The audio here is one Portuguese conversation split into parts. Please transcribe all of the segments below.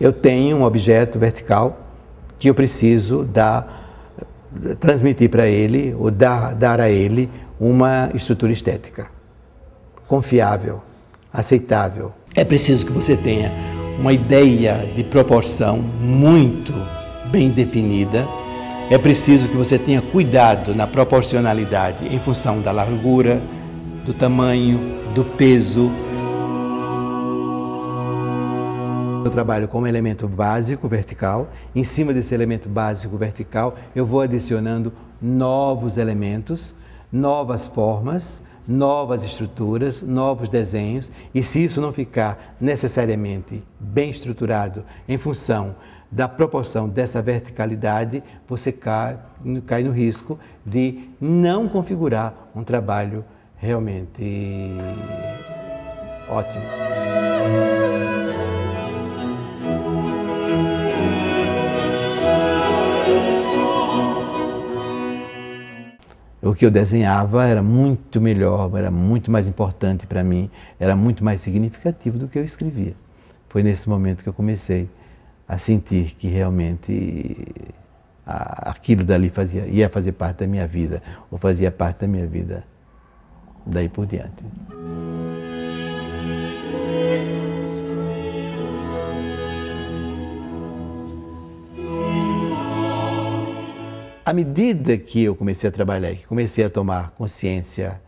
eu tenho um objeto vertical que eu preciso transmitir para ele, ou dar a ele uma estrutura estética confiável, aceitável. É preciso que você tenha uma ideia de proporção muito bem definida. É preciso que você tenha cuidado na proporcionalidade em função da largura, do tamanho, do peso. Eu trabalho com um elemento básico vertical. Em cima desse elemento básico vertical, eu vou adicionando novos elementos, novas formas, novas estruturas, novos desenhos. E se isso não ficar necessariamente bem estruturado em função da proporção dessa verticalidade, você cai no risco de não configurar um trabalho realmente ótimo. O que eu desenhava era muito melhor, era muito mais importante para mim, era muito mais significativo do que eu escrevia. Foi nesse momento que eu comecei a sentir que realmente aquilo dali ia fazer parte da minha vida, ou fazia parte da minha vida daí por diante. À medida que eu comecei a trabalhar, que comecei a tomar consciência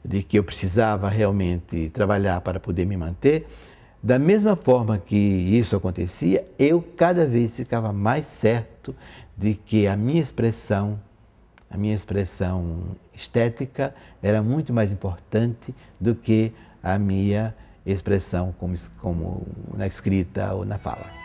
de que eu precisava realmente trabalhar para poder me manter, da mesma forma que isso acontecia, eu cada vez ficava mais certo de que a minha expressão estética era muito mais importante do que a minha expressão como na escrita ou na fala.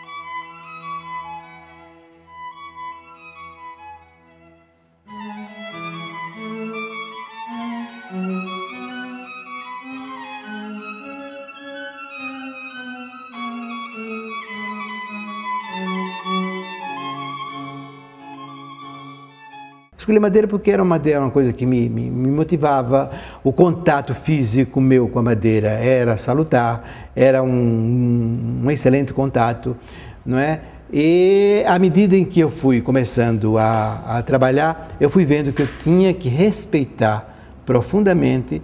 Escolhi madeira porque era uma coisa que me motivava. O contato físico meu com a madeira era salutar, era um excelente contato, não é? E à medida em que eu fui começando a trabalhar, eu fui vendo que eu tinha que respeitar profundamente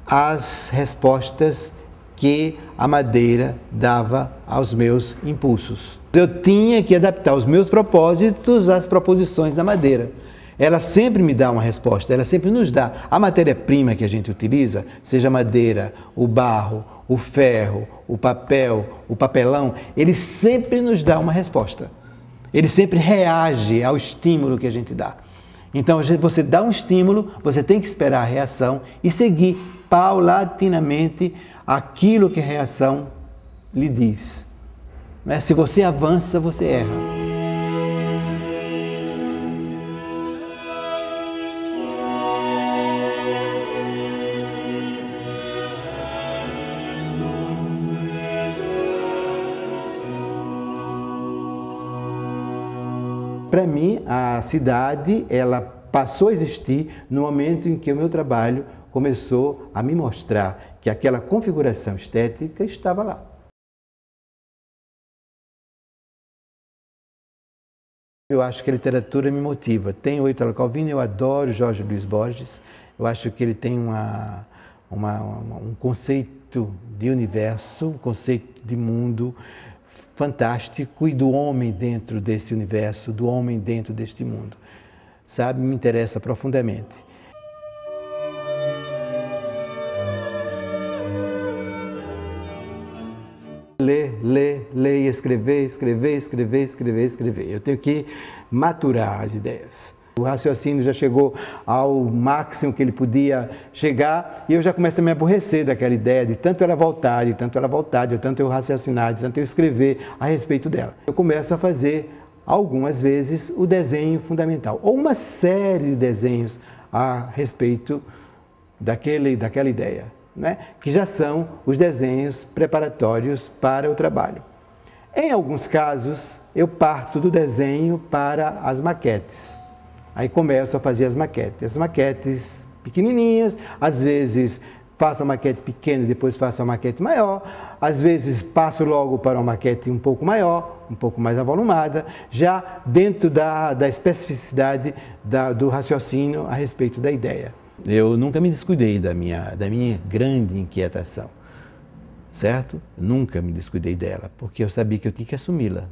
as respostas que a madeira dava aos meus impulsos. Eu tinha que adaptar os meus propósitos às proposições da madeira. Ela sempre me dá uma resposta, ela sempre nos dá. A matéria-prima que a gente utiliza, seja a madeira, o barro, o ferro, o papel, o papelão, ele sempre nos dá uma resposta. Ele sempre reage ao estímulo que a gente dá. Então, você dá um estímulo, você tem que esperar a reação e seguir paulatinamente aquilo que a reação lhe diz. Se você avança, você erra. Para mim, a cidade, ela passou a existir no momento em que o meu trabalho começou a me mostrar que aquela configuração estética estava lá. Eu acho que a literatura me motiva. Tenho o Italo Calvino, eu adoro Jorge Luis Borges. Eu acho que ele tem um conceito de universo, um conceito de mundo fantástico e do homem dentro desse universo, do homem dentro deste mundo. Sabe, me interessa profundamente. Ler e escrever. Eu tenho que maturar as ideias. O raciocínio já chegou ao máximo que ele podia chegar e eu já começo a me aborrecer daquela ideia de tanto ela voltar, de tanto eu raciocinar, de tanto eu escrever a respeito dela. Eu começo a fazer, algumas vezes, o desenho fundamental, ou uma série de desenhos a respeito daquela ideia, né? Que já são os desenhos preparatórios para o trabalho. Em alguns casos, eu parto do desenho para as maquetes. Aí começo a fazer as maquetes pequenininhas, às vezes faço a maquete pequena, depois faço a maquete maior. Às vezes passo logo para uma maquete um pouco maior, um pouco mais avolumada, já dentro da especificidade do raciocínio a respeito da ideia. Eu nunca me descuidei da minha grande inquietação, certo? Nunca me descuidei dela, porque eu sabia que eu tinha que assumi-la.